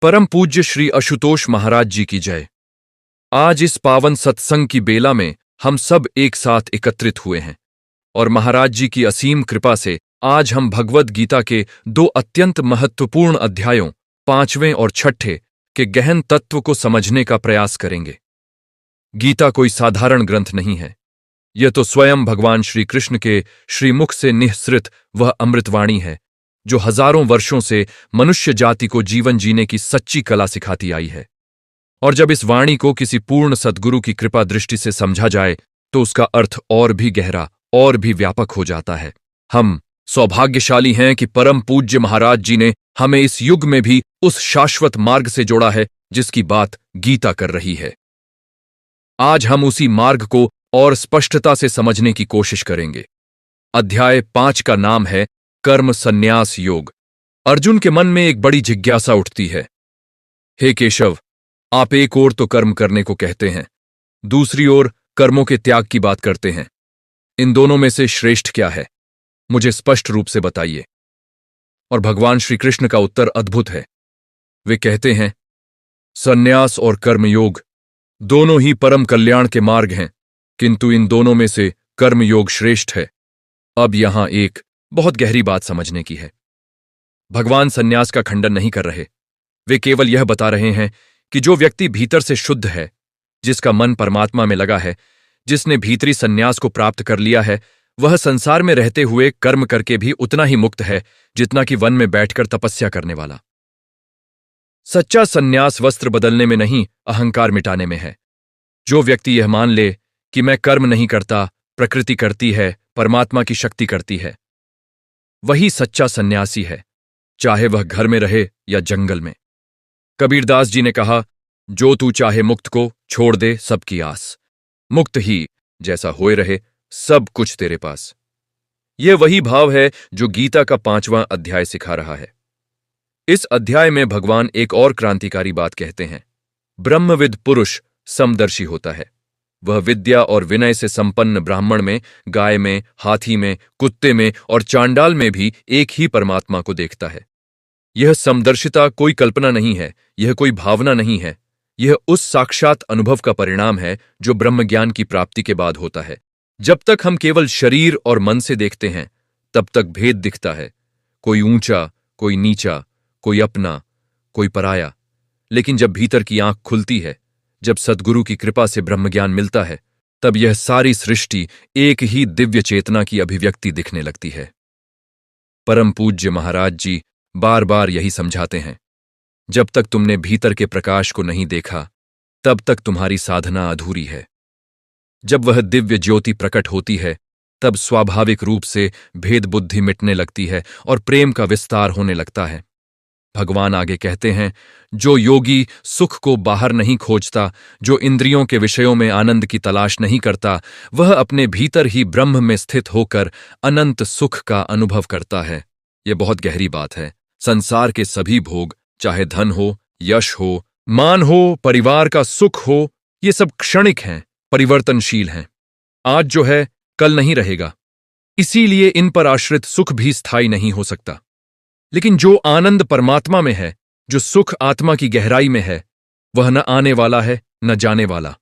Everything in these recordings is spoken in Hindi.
परम पूज्य श्री आशुतोष महाराज जी की जय। आज इस पावन सत्संग की बेला में हम सब एक साथ एकत्रित हुए हैं और महाराज जी की असीम कृपा से आज हम भगवद गीता के दो अत्यंत महत्वपूर्ण अध्यायों 5वें और 6ठे के गहन तत्व को समझने का प्रयास करेंगे। गीता कोई साधारण ग्रंथ नहीं है। यह तो स्वयं भगवान श्री कृष्ण के श्रीमुख से निःसृत वह अमृतवाणी है जो हजारों वर्षों से मनुष्य जाति को जीवन जीने की सच्ची कला सिखाती आई है। और जब इस वाणी को किसी पूर्ण सद्गुरु की कृपा दृष्टि से समझा जाए तो उसका अर्थ और भी गहरा और भी व्यापक हो जाता है। हम सौभाग्यशाली हैं कि परम पूज्य महाराज जी ने हमें इस युग में भी उस शाश्वत मार्ग से जोड़ा है जिसकी बात गीता कर रही है। आज हम उसी मार्ग को और स्पष्टता से समझने की कोशिश करेंगे। अध्याय 5 का नाम है कर्म संन्यास योग। अर्जुन के मन में एक बड़ी जिज्ञासा उठती है। हे केशव, आप एक ओर तो कर्म करने को कहते हैं, दूसरी ओर कर्मों के त्याग की बात करते हैं। इन दोनों में से श्रेष्ठ क्या है, मुझे स्पष्ट रूप से बताइए। और भगवान श्री कृष्ण का उत्तर अद्भुत है। वे कहते हैं, संन्यास और कर्मयोग दोनों ही परम कल्याण के मार्ग हैं, किंतु इन दोनों में से कर्मयोग श्रेष्ठ है। अब यहां एक बहुत गहरी बात समझने की है। भगवान संन्यास का खंडन नहीं कर रहे। वे केवल यह बता रहे हैं कि जो व्यक्ति भीतर से शुद्ध है, जिसका मन परमात्मा में लगा है, जिसने भीतरी संन्यास को प्राप्त कर लिया है, वह संसार में रहते हुए कर्म करके भी उतना ही मुक्त है जितना कि वन में बैठकर तपस्या करने वाला। सच्चा संन्यास वस्त्र बदलने में नहीं, अहंकार मिटाने में है। जो व्यक्ति यह मान ले कि मैं कर्म नहीं करता, प्रकृति करती है, परमात्मा की शक्ति करती है, वही सच्चा सन्यासी है, चाहे वह घर में रहे या जंगल में। कबीरदास जी ने कहा, जो तू चाहे मुक्त को छोड़ दे सबकी आस, मुक्त ही जैसा होए रहे सब कुछ तेरे पास। यह वही भाव है जो गीता का 5वां अध्याय सिखा रहा है। इस अध्याय में भगवान एक और क्रांतिकारी बात कहते हैं। ब्रह्मविद पुरुष समदर्शी होता है। वह विद्या और विनय से संपन्न ब्राह्मण में, गाय में, हाथी में, कुत्ते में और चांडाल में भी एक ही परमात्मा को देखता है। यह समदर्शिता कोई कल्पना नहीं है, यह कोई भावना नहीं है। यह उस साक्षात अनुभव का परिणाम है जो ब्रह्मज्ञान की प्राप्ति के बाद होता है। जब तक हम केवल शरीर और मन से देखते हैं, तब तक भेद दिखता है, कोई ऊंचा, कोई नीचा, कोई अपना, कोई पराया। लेकिन जब भीतर की आंख खुलती है, जब सद्गुरु की कृपा से ब्रह्मज्ञान मिलता है, तब यह सारी सृष्टि एक ही दिव्य चेतना की अभिव्यक्ति दिखने लगती है। परम पूज्य महाराज जी बार बार यही समझाते हैं, जब तक तुमने भीतर के प्रकाश को नहीं देखा, तब तक तुम्हारी साधना अधूरी है। जब वह दिव्य ज्योति प्रकट होती है, तब स्वाभाविक रूप से भेद बुद्धि मिटने लगती है और प्रेम का विस्तार होने लगता है। भगवान आगे कहते हैं, जो योगी सुख को बाहर नहीं खोजता, जो इंद्रियों के विषयों में आनंद की तलाश नहीं करता, वह अपने भीतर ही ब्रह्म में स्थित होकर अनंत सुख का अनुभव करता है। यह बहुत गहरी बात है। संसार के सभी भोग, चाहे धन हो, यश हो, मान हो, परिवार का सुख हो, ये सब क्षणिक हैं, परिवर्तनशील हैं। आज जो है कल नहीं रहेगा, इसीलिए इन पर आश्रित सुख भी स्थायी नहीं हो सकता। लेकिन जो आनंद परमात्मा में है, जो सुख आत्मा की गहराई में है, वह न आने वाला है न जाने वाला।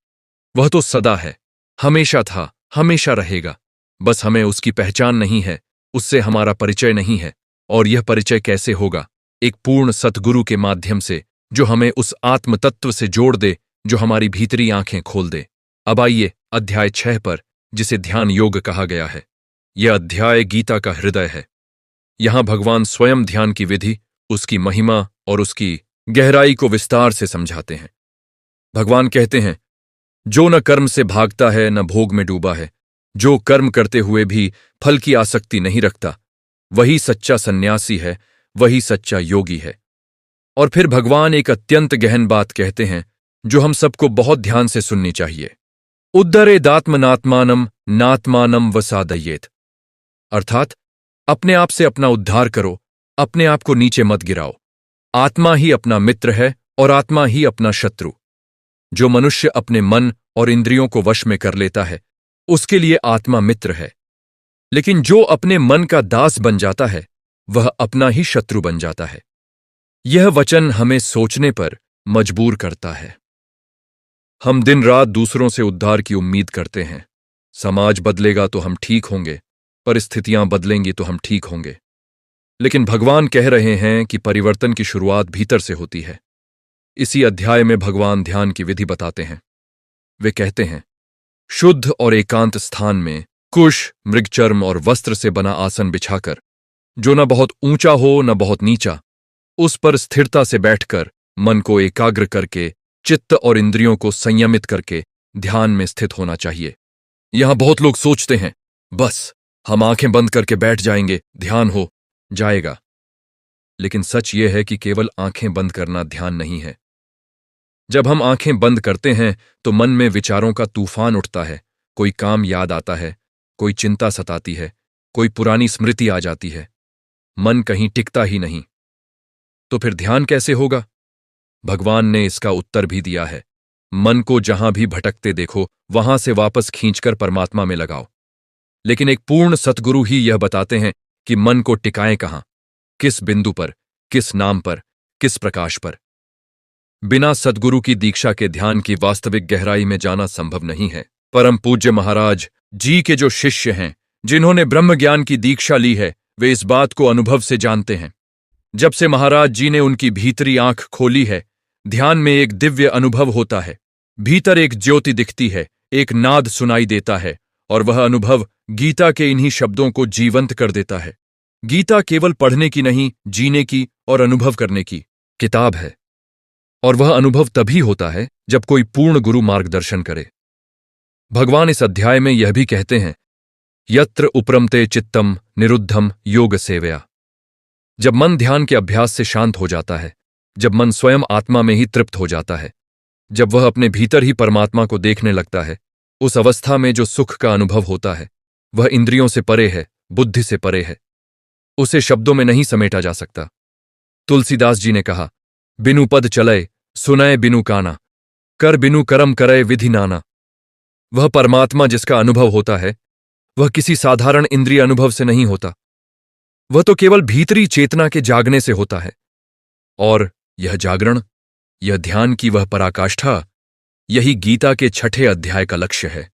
वह तो सदा है, हमेशा था, हमेशा रहेगा। बस हमें उसकी पहचान नहीं है, उससे हमारा परिचय नहीं है। और यह परिचय कैसे होगा? एक पूर्ण सतगुरु के माध्यम से, जो हमें उस आत्म तत्व से जोड़ दे, जो हमारी भीतरी आंखें खोल दे। अब आइए अध्याय 6 पर, जिसे ध्यान योग कहा गया है। यह अध्याय गीता का हृदय है। यहां भगवान स्वयं ध्यान की विधि, उसकी महिमा और उसकी गहराई को विस्तार से समझाते हैं। भगवान कहते हैं, जो न कर्म से भागता है न भोग में डूबा है, जो कर्म करते हुए भी फल की आसक्ति नहीं रखता, वही सच्चा सन्यासी है, वही सच्चा योगी है। और फिर भगवान एक अत्यंत गहन बात कहते हैं जो हम सबको बहुत ध्यान से सुननी चाहिए। उद्धरेदात्मनात्मानम नात्मानम वसादयेत। अर्थात अपने आप से अपना उद्धार करो, अपने आप को नीचे मत गिराओ। आत्मा ही अपना मित्र है और आत्मा ही अपना शत्रु। जो मनुष्य अपने मन और इंद्रियों को वश में कर लेता है, उसके लिए आत्मा मित्र है। लेकिन जो अपने मन का दास बन जाता है, वह अपना ही शत्रु बन जाता है। यह वचन हमें सोचने पर मजबूर करता है। हम दिन रात दूसरों से उद्धार की उम्मीद करते हैं। समाज बदलेगा तो हम ठीक होंगे, परिस्थितियां बदलेंगी तो हम ठीक होंगे। लेकिन भगवान कह रहे हैं कि परिवर्तन की शुरुआत भीतर से होती है। इसी अध्याय में भगवान ध्यान की विधि बताते हैं। वे कहते हैं, शुद्ध और एकांत स्थान में कुश, मृगचर्म और वस्त्र से बना आसन बिछाकर, जो न बहुत ऊंचा हो न बहुत नीचा, उस पर स्थिरता से बैठकर मन को एकाग्र करके, चित्त और इंद्रियों को संयमित करके ध्यान में स्थित होना चाहिए। यहां बहुत लोग सोचते हैं, बस हम आंखें बंद करके बैठ जाएंगे, ध्यान हो जाएगा। लेकिन सच यह है कि केवल आंखें बंद करना ध्यान नहीं है। जब हम आंखें बंद करते हैं तो मन में विचारों का तूफान उठता है। कोई काम याद आता है, कोई चिंता सताती है, कोई पुरानी स्मृति आ जाती है। मन कहीं टिकता ही नहीं। तो फिर ध्यान कैसे होगा? भगवान ने इसका उत्तर भी दिया है। मन को जहां भी भटकते देखो, वहां से वापस खींचकर परमात्मा में लगाओ। लेकिन एक पूर्ण सतगुरु ही यह बताते हैं कि मन को टिकाएं कहां, किस बिंदु पर, किस नाम पर, किस प्रकाश पर। बिना सद्गुरु की दीक्षा के ध्यान की वास्तविक गहराई में जाना संभव नहीं है। परम पूज्य महाराज जी के जो शिष्य हैं, जिन्होंने ब्रह्म ज्ञान की दीक्षा ली है, वे इस बात को अनुभव से जानते हैं। जब से महाराज जी ने उनकी भीतरी आंख खोली है, ध्यान में एक दिव्य अनुभव होता है। भीतर एक ज्योति दिखती है, एक नाद सुनाई देता है, और वह अनुभव गीता के इन्हीं शब्दों को जीवंत कर देता है। गीता केवल पढ़ने की नहीं, जीने की और अनुभव करने की किताब है। और वह अनुभव तभी होता है जब कोई पूर्ण गुरु मार्गदर्शन करे। भगवान इस अध्याय में यह भी कहते हैं, यत्र उपरमते चित्तम निरुद्धम योग सेवया। जब मन ध्यान के अभ्यास से शांत हो जाता है, जब मन स्वयं आत्मा में ही तृप्त हो जाता है, जब वह अपने भीतर ही परमात्मा को देखने लगता है, उस अवस्था में जो सुख का अनुभव होता है, वह इंद्रियों से परे है, बुद्धि से परे है। उसे शब्दों में नहीं समेटा जा सकता। तुलसीदास जी ने कहा, बिनु पद चलय सुनय बिनु काना, कर बिनु करम करय विधि नाना। वह परमात्मा जिसका अनुभव होता है, वह किसी साधारण इंद्रिय अनुभव से नहीं होता। वह तो केवल भीतरी चेतना के जागने से होता है। और यह जागरण, यह ध्यान की वह पराकाष्ठा, यही गीता के 6ठे अध्याय का लक्ष्य है।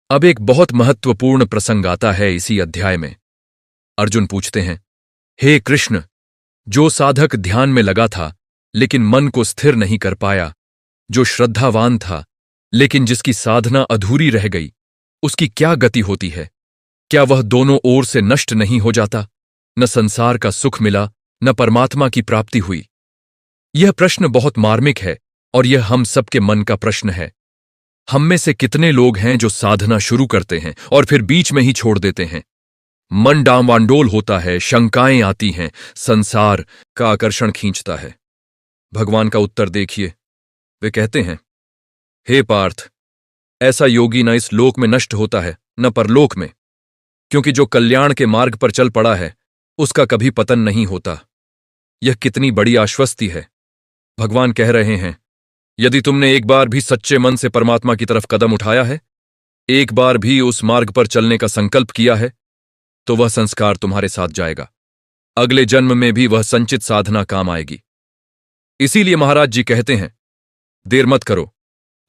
अब एक बहुत महत्वपूर्ण प्रसंग आता है इसी अध्याय में। अर्जुन पूछते हैं, हे कृष्ण, जो साधक ध्यान में लगा था लेकिन मन को स्थिर नहीं कर पाया, जो श्रद्धावान था लेकिन जिसकी साधना अधूरी रह गई, उसकी क्या गति होती है? क्या वह दोनों ओर से नष्ट नहीं हो जाता? न संसार का सुख मिला, न परमात्मा की प्राप्ति हुई। यह प्रश्न बहुत मार्मिक है और यह हम सबके मन का प्रश्न है। हम में से कितने लोग हैं जो साधना शुरू करते हैं और फिर बीच में ही छोड़ देते हैं? मन डांवांडोल होता है, शंकाएं आती हैं, संसार का आकर्षण खींचता है। भगवान का उत्तर देखिए। वे कहते हैं, हे पार्थ, ऐसा योगी न इस लोक में नष्ट होता है न परलोक में, क्योंकि जो कल्याण के मार्ग पर चल पड़ा है उसका कभी पतन नहीं होता। यह कितनी बड़ी आश्वस्ति है। भगवान कह रहे हैं, यदि तुमने एक बार भी सच्चे मन से परमात्मा की तरफ कदम उठाया है, एक बार भी उस मार्ग पर चलने का संकल्प किया है, तो वह संस्कार तुम्हारे साथ जाएगा। अगले जन्म में भी वह संचित साधना काम आएगी। इसीलिए महाराज जी कहते हैं, देर मत करो।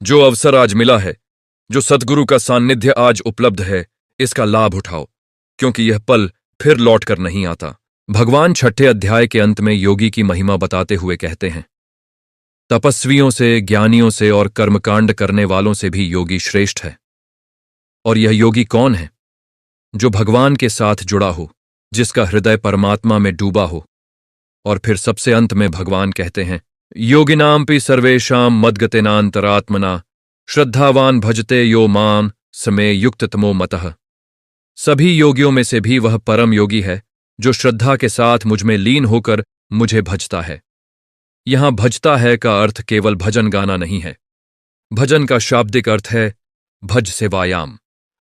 जो अवसर आज मिला है, जो सद्गुरु का सान्निध्य आज उपलब्ध है, इसका लाभ उठाओ, क्योंकि यह पल फिर लौट कर नहीं आता। भगवान 6ठे अध्याय के अंत में योगी की महिमा बताते हुए कहते हैं, तपस्वियों से, ज्ञानियों से और कर्मकांड करने वालों से भी योगी श्रेष्ठ है। और यह योगी कौन है? जो भगवान के साथ जुड़ा हो, जिसका हृदय परमात्मा में डूबा हो। और फिर सबसे अंत में भगवान कहते हैं, योगिनामपि सर्वेषां मद्गतेनांतरात्मना श्रद्धावान भजते यो मां समे युक्ततमो मतः। सभी योगियों में से भी वह परम योगी है जो श्रद्धा के साथ मुझ में लीन होकर मुझे भजता है। यहां भजता है का अर्थ केवल भजन गाना नहीं है। भजन का शाब्दिक अर्थ है भज सेवायाम,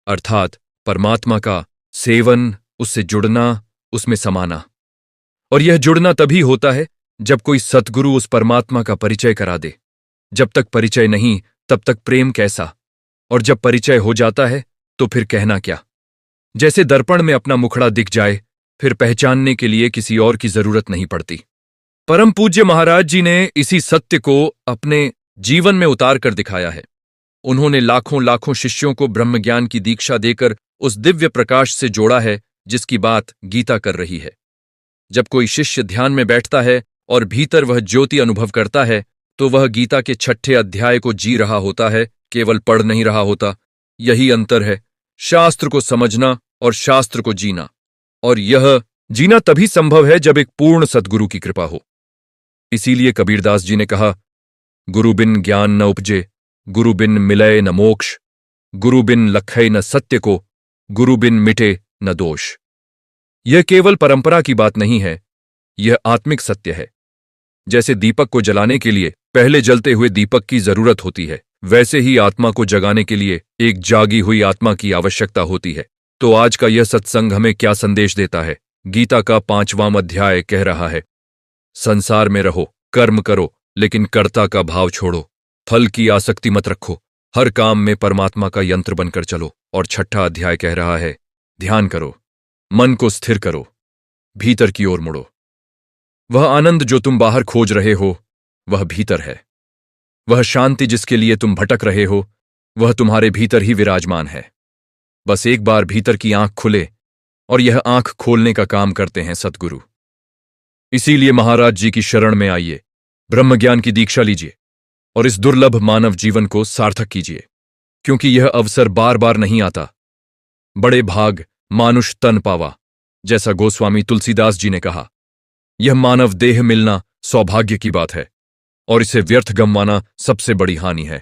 अर्थात परमात्मा का सेवन, उससे जुड़ना, उसमें समाना। और यह जुड़ना तभी होता है जब कोई सतगुरु उस परमात्मा का परिचय करा दे। जब तक परिचय नहीं, तब तक प्रेम कैसा? और जब परिचय हो जाता है तो फिर कहना क्या? जैसे दर्पण में अपना मुखड़ा दिख जाए, फिर पहचानने के लिए किसी और की जरूरत नहीं पड़ती। परम पूज्य महाराज जी ने इसी सत्य को अपने जीवन में उतार कर दिखाया है। उन्होंने लाखों लाखों शिष्यों को ब्रह्मज्ञान की दीक्षा देकर उस दिव्य प्रकाश से जोड़ा है जिसकी बात गीता कर रही है। जब कोई शिष्य ध्यान में बैठता है और भीतर वह ज्योति अनुभव करता है तो वह गीता के 6ठे अध्याय को जी रहा होता है, केवल पढ़ नहीं रहा होता। यही अंतर है शास्त्र को समझना और शास्त्र को जीना, और यह जीना तभी संभव है जब एक पूर्ण सद्गुरु की कृपा हो। इसीलिए कबीरदास जी ने कहा, गुरु बिन ज्ञान न उपजे, गुरु बिन मिलय न मोक्ष, गुरु बिन लखै न सत्य को, गुरु बिन मिटे न दोष। यह केवल परंपरा की बात नहीं है, यह आत्मिक सत्य है। जैसे दीपक को जलाने के लिए पहले जलते हुए दीपक की जरूरत होती है, वैसे ही आत्मा को जगाने के लिए एक जागी हुई आत्मा की आवश्यकता होती है। तो आज का यह सत्संग हमें क्या संदेश देता है? गीता का 5वां अध्याय कह रहा है, संसार में रहो, कर्म करो, लेकिन कर्ता का भाव छोड़ो, फल की आसक्ति मत रखो, हर काम में परमात्मा का यंत्र बनकर चलो। और 6ठा अध्याय कह रहा है, ध्यान करो, मन को स्थिर करो, भीतर की ओर मुड़ो। वह आनंद जो तुम बाहर खोज रहे हो वह भीतर है। वह शांति जिसके लिए तुम भटक रहे हो वह तुम्हारे भीतर ही विराजमान है। बस एक बार भीतर की आंख खुले, और यह आंख खोलने का काम करते हैं सद्गुरु। इसीलिए महाराज जी की शरण में आइए, ब्रह्मज्ञान की दीक्षा लीजिए और इस दुर्लभ मानव जीवन को सार्थक कीजिए, क्योंकि यह अवसर बार बार नहीं आता। बड़े भाग मानुष तन पावा, जैसा गोस्वामी तुलसीदास जी ने कहा। यह मानव देह मिलना सौभाग्य की बात है और इसे व्यर्थ गंवाना सबसे बड़ी हानि है।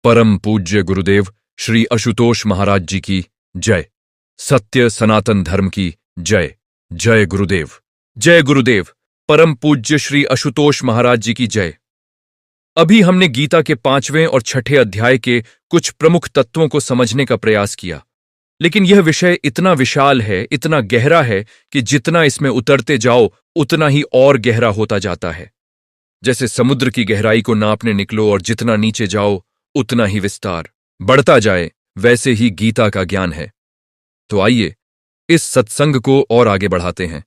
परम पूज्य गुरुदेव श्री आशुतोष महाराज जी की जय। सत्य सनातन धर्म की जय। जय गुरुदेव। जय गुरुदेव। परम पूज्य श्री आशुतोष महाराज जी की जय। अभी हमने गीता के 5वें और 6ठे अध्याय के कुछ प्रमुख तत्वों को समझने का प्रयास किया, लेकिन यह विषय इतना विशाल है, इतना गहरा है कि जितना इसमें उतरते जाओ उतना ही और गहरा होता जाता है। जैसे समुद्र की गहराई को नापने निकलो और जितना नीचे जाओ उतना ही विस्तार बढ़ता जाए, वैसे ही गीता का ज्ञान है। तो आइए इस सत्संग को और आगे बढ़ाते हैं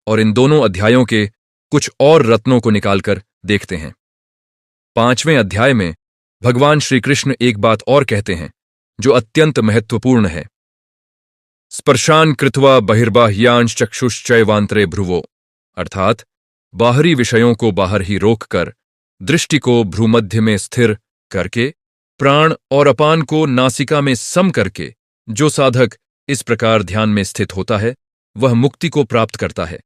और इन दोनों अध्यायों के कुछ और रत्नों को निकालकर देखते हैं। 5वें अध्याय में भगवान श्री कृष्ण एक बात और कहते हैं जो अत्यंत महत्वपूर्ण है। स्पर्शान कृत्वा बहिर्बाह्यांश चक्षुश्चैवांतरे भ्रुवो, अर्थात बाहरी विषयों को बाहर ही रोककर दृष्टि को भ्रूमध्य में स्थिर करके प्राण और अपान को नासिका में सम करके जो साधक इस प्रकार ध्यान में स्थित होता है वह मुक्ति को प्राप्त करता है।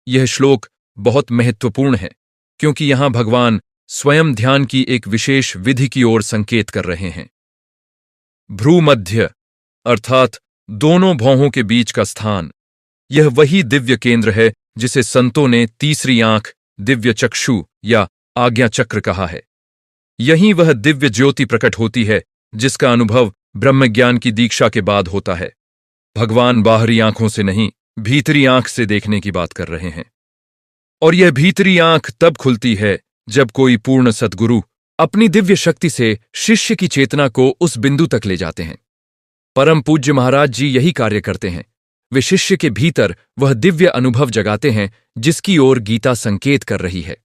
यह श्लोक बहुत महत्वपूर्ण है क्योंकि यहां भगवान स्वयं ध्यान की एक विशेष विधि की ओर संकेत कर रहे हैं। भ्रूमध्य अर्थात दोनों भौहों के बीच का स्थान, यह वही दिव्य केंद्र है जिसे संतों ने तीसरी आंख, दिव्य चक्षु या आज्ञा चक्र कहा है। यहीं वह दिव्य ज्योति प्रकट होती है जिसका अनुभव ब्रह्मज्ञान की दीक्षा के बाद होता है। भगवान बाहरी आंखों से नहीं, भीतरी आंख से देखने की बात कर रहे हैं। और यह भीतरी आंख तब खुलती है जब कोई पूर्ण सद्गुरु अपनी दिव्य शक्ति से शिष्य की चेतना को उस बिंदु तक ले जाते हैं। परम पूज्य महाराज जी यही कार्य करते हैं। वे शिष्य के भीतर वह दिव्य अनुभव जगाते हैं जिसकी ओर गीता संकेत कर रही है।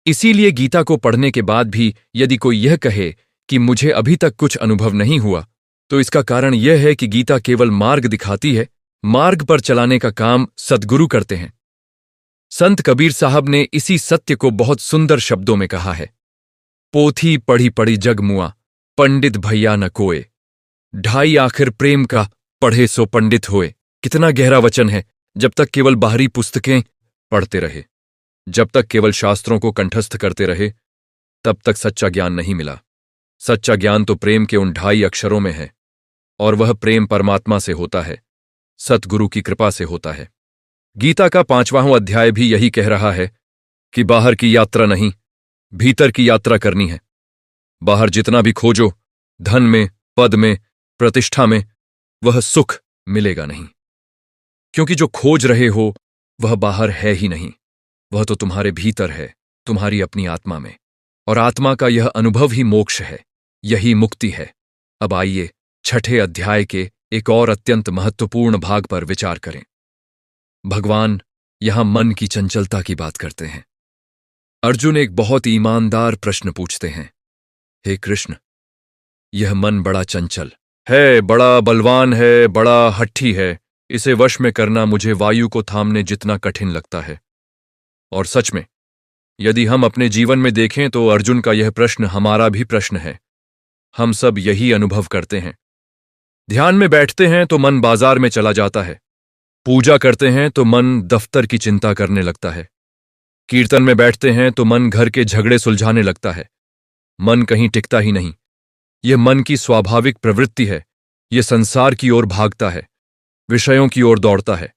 इसीलिए गीता को पढ़ने के बाद भी यदि कोई यह कहे कि मुझे अभी तक कुछ अनुभव नहीं हुआ, तो इसका कारण यह है कि गीता केवल मार्ग दिखाती है, मार्ग पर चलाने का काम सद्गुरु करते हैं। संत कबीर साहब ने इसी सत्य को बहुत सुंदर शब्दों में कहा है, पोथी पढ़ी पढ़ी जग मुआ, पंडित भैया न कोय, ढाई आखिर प्रेम का पढ़े सो पंडित होए। कितना गहरा वचन है। जब तक केवल बाहरी पुस्तकें पढ़ते रहे, जब तक केवल शास्त्रों को कंठस्थ करते रहे, तब तक सच्चा ज्ञान नहीं मिला। सच्चा ज्ञान तो प्रेम के उन ढाई अक्षरों में है, और वह प्रेम परमात्मा से होता है, सतगुरु की कृपा से होता है। गीता का 5वां अध्याय भी यही कह रहा है कि बाहर की यात्रा नहीं, भीतर की यात्रा करनी है। बाहर जितना भी खोजो, धन में, पद में, प्रतिष्ठा में, वह सुख मिलेगा नहीं, क्योंकि जो खोज रहे हो वह बाहर है ही नहीं, वह तो तुम्हारे भीतर है, तुम्हारी अपनी आत्मा में। और आत्मा का यह अनुभव ही मोक्ष है, यही मुक्ति है। अब आइए 6ठे अध्याय के एक और अत्यंत महत्वपूर्ण भाग पर विचार करें। भगवान यहां मन की चंचलता की बात करते हैं। अर्जुन एक बहुत ईमानदार प्रश्न पूछते हैं। हे कृष्ण, यह मन बड़ा चंचल है, बड़ा बलवान है, बड़ा हट्ठी है। इसे वश में करना मुझे वायु को थामने जितना कठिन लगता है। और सच में, यदि हम अपने जीवन में देखें तो अर्जुन का यह प्रश्न हमारा भी प्रश्न है। हम सब यही अनुभव करते हैं। ध्यान में बैठते हैं तो मन बाजार में चला जाता है। पूजा करते हैं तो मन दफ्तर की चिंता करने लगता है। कीर्तन में बैठते हैं तो मन घर के झगड़े सुलझाने लगता है। मन कहीं टिकता ही नहीं। यह मन की स्वाभाविक प्रवृत्ति है। यह संसार की ओर भागता है, विषयों की ओर दौड़ता है।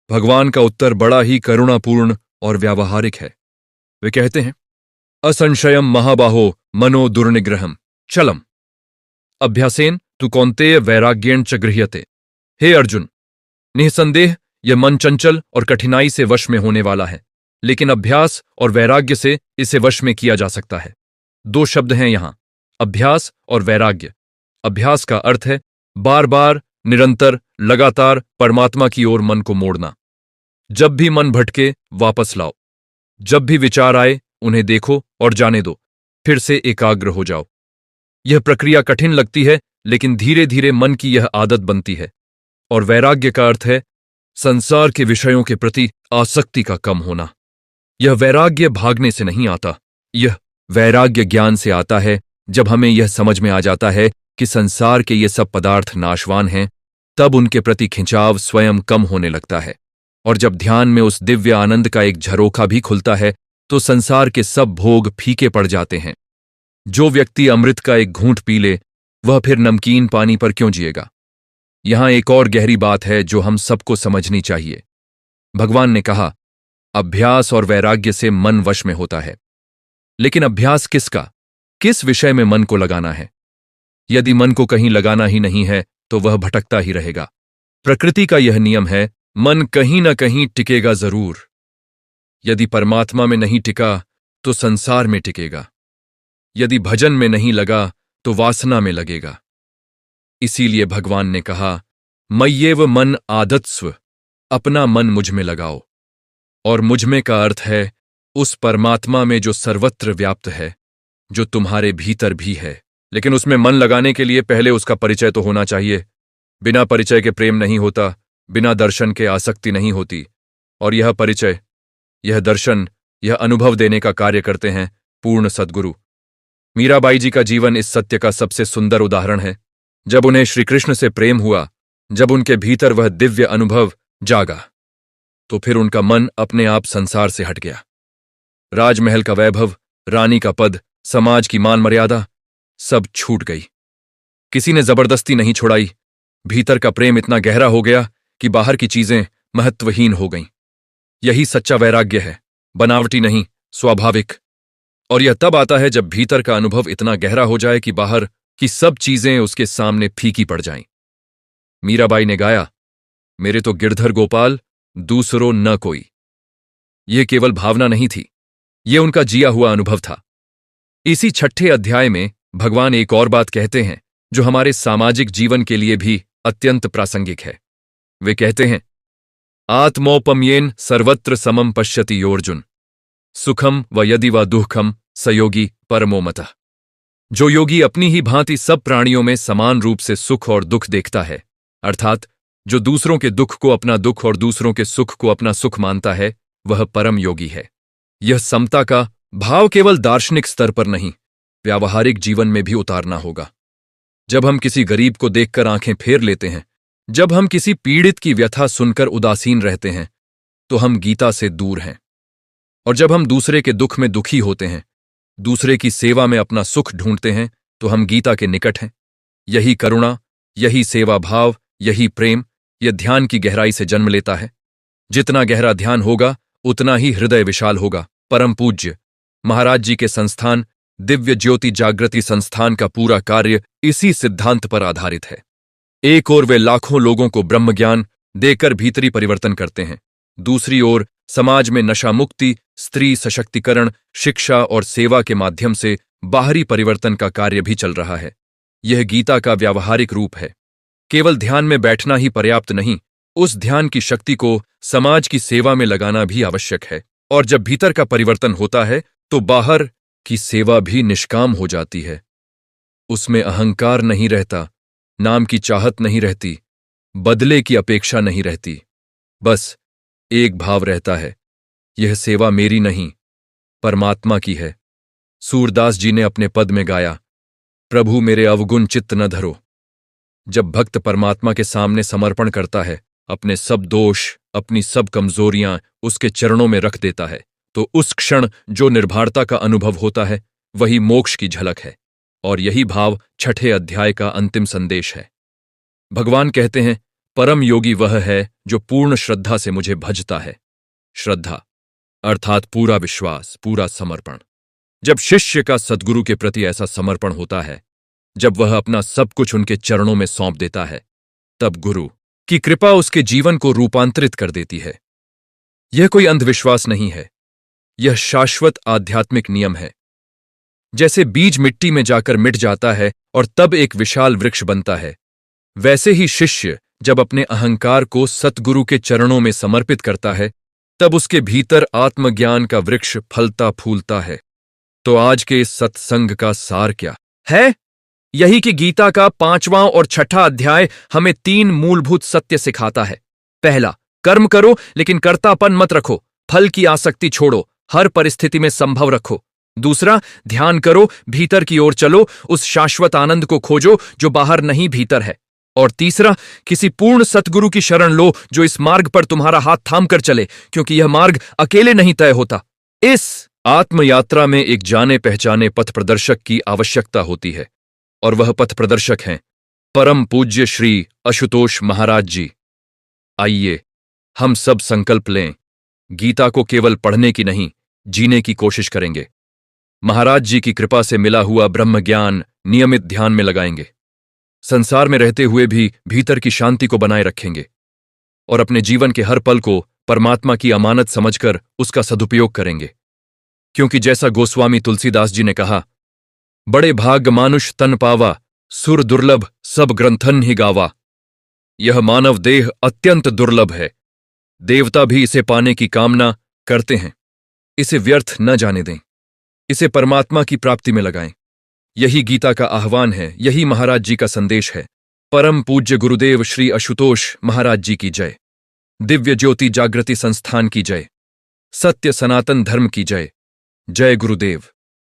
भगवान का उत्तर बड़ा ही करुणापूर्ण और व्यावहारिक है। वे कहते हैं, असंशयम महाबाहो मनो दुर्निग्रहम चलम अभ्यासेन तु कौन्तेय वैराग्येण च गृह्यते। हे अर्जुन, निःसंदेह यह मन चंचल और कठिनाई से वश में होने वाला है, लेकिन अभ्यास और वैराग्य से इसे वश में किया जा सकता है। दो शब्द हैं यहां, अभ्यास और वैराग्य। अभ्यास का अर्थ है बार बार, निरंतर, लगातार परमात्मा की ओर मन को मोड़ना। जब भी मन भटके वापस लाओ। जब भी विचार आए उन्हें देखो और जाने दो, फिर से एकाग्र हो जाओ। यह प्रक्रिया कठिन लगती है, लेकिन धीरे धीरे मन की यह आदत बनती है। और वैराग्य का अर्थ है संसार के विषयों के प्रति आसक्ति का कम होना। यह वैराग्य भागने से नहीं आता। यह वैराग्य ज्ञान से आता है। जब हमें यह समझ में आ जाता है कि संसार के ये सब पदार्थ नाशवान हैं, तब उनके प्रति खिंचाव स्वयं कम होने लगता है। और जब ध्यान में उस दिव्य आनंद का एक झरोखा भी खुलता है, तो संसार के सब भोग फीके पड़ जाते हैं। जो व्यक्ति अमृत का एक घूंट पी ले, वह फिर नमकीन पानी पर क्यों जिएगा। यहां एक और गहरी बात है जो हम सबको समझनी चाहिए। भगवान ने कहा, अभ्यास और वैराग्य से मन वश में होता है। लेकिन अभ्यास किसका, किस विषय में मन को लगाना है? यदि मन को कहीं लगाना ही नहीं है तो वह भटकता ही रहेगा। प्रकृति का यह नियम है, मन कहीं न कहीं टिकेगा जरूर। यदि परमात्मा में नहीं टिका तो संसार में टिकेगा। यदि भजन में नहीं लगा तो वासना में लगेगा। इसीलिए भगवान ने कहा, मय्येव मन आदत्स्व, अपना मन मुझ में लगाओ। और मुझ में का अर्थ है उस परमात्मा में जो सर्वत्र व्याप्त है, जो तुम्हारे भीतर भी है। लेकिन उसमें मन लगाने के लिए पहले उसका परिचय तो होना चाहिए। बिना परिचय के प्रेम नहीं होता, बिना दर्शन के आसक्ति नहीं होती। और यह परिचय, यह दर्शन, यह अनुभव देने का कार्य करते हैं पूर्ण सद्गुरु। मीराबाई जी का जीवन इस सत्य का सबसे सुंदर उदाहरण है। जब उन्हें श्रीकृष्ण से प्रेम हुआ, जब उनके भीतर वह दिव्य अनुभव जागा, तो फिर उनका मन अपने आप संसार से हट गया। राजमहल का वैभव, रानी का पद, समाज की मान मर्यादा सब छूट गई। किसी ने जबरदस्ती नहीं छुड़ाई। भीतर का प्रेम इतना गहरा हो गया कि बाहर की चीजें महत्वहीन हो गईं। यही सच्चा वैराग्य है, बनावटी नहीं, स्वाभाविक। और यह तब आता है जब भीतर का अनुभव इतना गहरा हो जाए कि बाहर की सब चीजें उसके सामने फीकी पड़ जाएं। मीराबाई ने गाया, मेरे तो गिरधर गोपाल, दूसरो न कोई। यह केवल भावना नहीं थी, यह उनका जिया हुआ अनुभव था। इसी 6ठे अध्याय में भगवान एक और बात कहते हैं जो हमारे सामाजिक जीवन के लिए भी अत्यंत प्रासंगिक है। वे कहते हैं, आत्मौपम्येन सर्वत्र समम पश्यति योर्जुन, सुखम व यदि व दुःखम स योगी परमो मतः। जो योगी अपनी ही भांति सब प्राणियों में समान रूप से सुख और दुख देखता है, अर्थात जो दूसरों के दुख को अपना दुख और दूसरों के सुख को अपना सुख मानता है, वह परम योगी है। यह समता का भाव केवल दार्शनिक स्तर पर नहीं, व्यावहारिक जीवन में भी उतारना होगा। जब हम किसी गरीब को देखकर आंखें फेर लेते हैं, जब हम किसी पीड़ित की व्यथा सुनकर उदासीन रहते हैं, तो हम गीता से दूर हैं। और जब हम दूसरे के दुख में दुखी होते हैं, दूसरे की सेवा में अपना सुख ढूंढते हैं, तो हम गीता के निकट हैं। यही करुणा, यही सेवा भाव, यही प्रेम, यह ध्यान की गहराई से जन्म लेता है। जितना गहरा ध्यान होगा, उतना ही हृदय विशाल होगा। परम पूज्य महाराज जी के संस्थान दिव्य ज्योति जागृति संस्थान का पूरा कार्य इसी सिद्धांत पर आधारित है। एक ओर वे लाखों लोगों को ब्रह्मज्ञान देकर भीतरी परिवर्तन करते हैं, दूसरी ओर समाज में नशा मुक्ति, स्त्री सशक्तिकरण, शिक्षा और सेवा के माध्यम से बाहरी परिवर्तन का कार्य भी चल रहा है। यह गीता का व्यावहारिक रूप है। केवल ध्यान में बैठना ही पर्याप्त नहीं, उस ध्यान की शक्ति को समाज की सेवा में लगाना भी आवश्यक है। और जब भीतर का परिवर्तन होता है, तो बाहर की सेवा भी निष्काम हो जाती है। उसमें अहंकार नहीं रहता, नाम की चाहत नहीं रहती, बदले की अपेक्षा नहीं रहती। बस एक भाव रहता है, यह सेवा मेरी नहीं, परमात्मा की है। सूरदास जी ने अपने पद में गाया, प्रभु मेरे अवगुण चित्त न धरो। जब भक्त परमात्मा के सामने समर्पण करता है, अपने सब दोष, अपनी सब कमजोरियां उसके चरणों में रख देता है, तो उस क्षण जो निर्भरता का अनुभव होता है वही मोक्ष की झलक है। और यही भाव छठे अध्याय का अंतिम संदेश है। भगवान कहते हैं, परम योगी वह है जो पूर्ण श्रद्धा से मुझे भजता है। श्रद्धा अर्थात पूरा विश्वास, पूरा समर्पण। जब शिष्य का सद्गुरु के प्रति ऐसा समर्पण होता है, जब वह अपना सब कुछ उनके चरणों में सौंप देता है, तब गुरु की कृपा उसके जीवन को रूपांतरित कर देती है। यह कोई अंधविश्वास नहीं है, यह शाश्वत आध्यात्मिक नियम है। जैसे बीज मिट्टी में जाकर मिट जाता है और तब एक विशाल वृक्ष बनता है, वैसे ही शिष्य जब अपने अहंकार को सतगुरु के चरणों में समर्पित करता है, तब उसके भीतर आत्मज्ञान का वृक्ष फलता फूलता है। तो आज के इस सत्संग का सार क्या है? यही कि गीता का 5वां और 6ठा अध्याय हमें 3 मूलभूत सत्य सिखाता है। पहला, कर्म करो लेकिन कर्तापन मत रखो, फल की आसक्ति छोड़ो, हर परिस्थिति में संभव रखो। दूसरा, ध्यान करो, भीतर की ओर चलो, उस शाश्वत आनंद को खोजो जो बाहर नहीं भीतर है। और तीसरा, किसी पूर्ण सतगुरु की शरण लो जो इस मार्ग पर तुम्हारा हाथ थाम कर चले, क्योंकि यह मार्ग अकेले नहीं तय होता। इस आत्मयात्रा में एक जाने पहचाने पथ प्रदर्शक की आवश्यकता होती है, और वह पथ प्रदर्शक हैं परम पूज्य श्री आशुतोष महाराज जी। आइए हम सब संकल्प लें, गीता को केवल पढ़ने की नहीं, जीने की कोशिश करेंगे। महाराज जी की कृपा से मिला हुआ ब्रह्म ज्ञान नियमित ध्यान में लगाएंगे, संसार में रहते हुए भी भीतर की शांति को बनाए रखेंगे और अपने जीवन के हर पल को परमात्मा की अमानत समझकर उसका सदुपयोग करेंगे। क्योंकि जैसा गोस्वामी तुलसीदास जी ने कहा, बड़े भाग्य मानुष तन पावा, सुर दुर्लभ सब ग्रंथन ही गावा। यह मानव देह अत्यंत दुर्लभ है, देवता भी इसे पाने की कामना करते हैं। इसे व्यर्थ न जाने दें, इसे परमात्मा की प्राप्ति में लगाएं। यही गीता का आह्वान है, यही महाराज जी का संदेश है। परम पूज्य गुरुदेव श्री आशुतोष महाराज जी की जय। दिव्य ज्योति जागृति संस्थान की जय। सत्य सनातन धर्म की जय। जय गुरुदेव।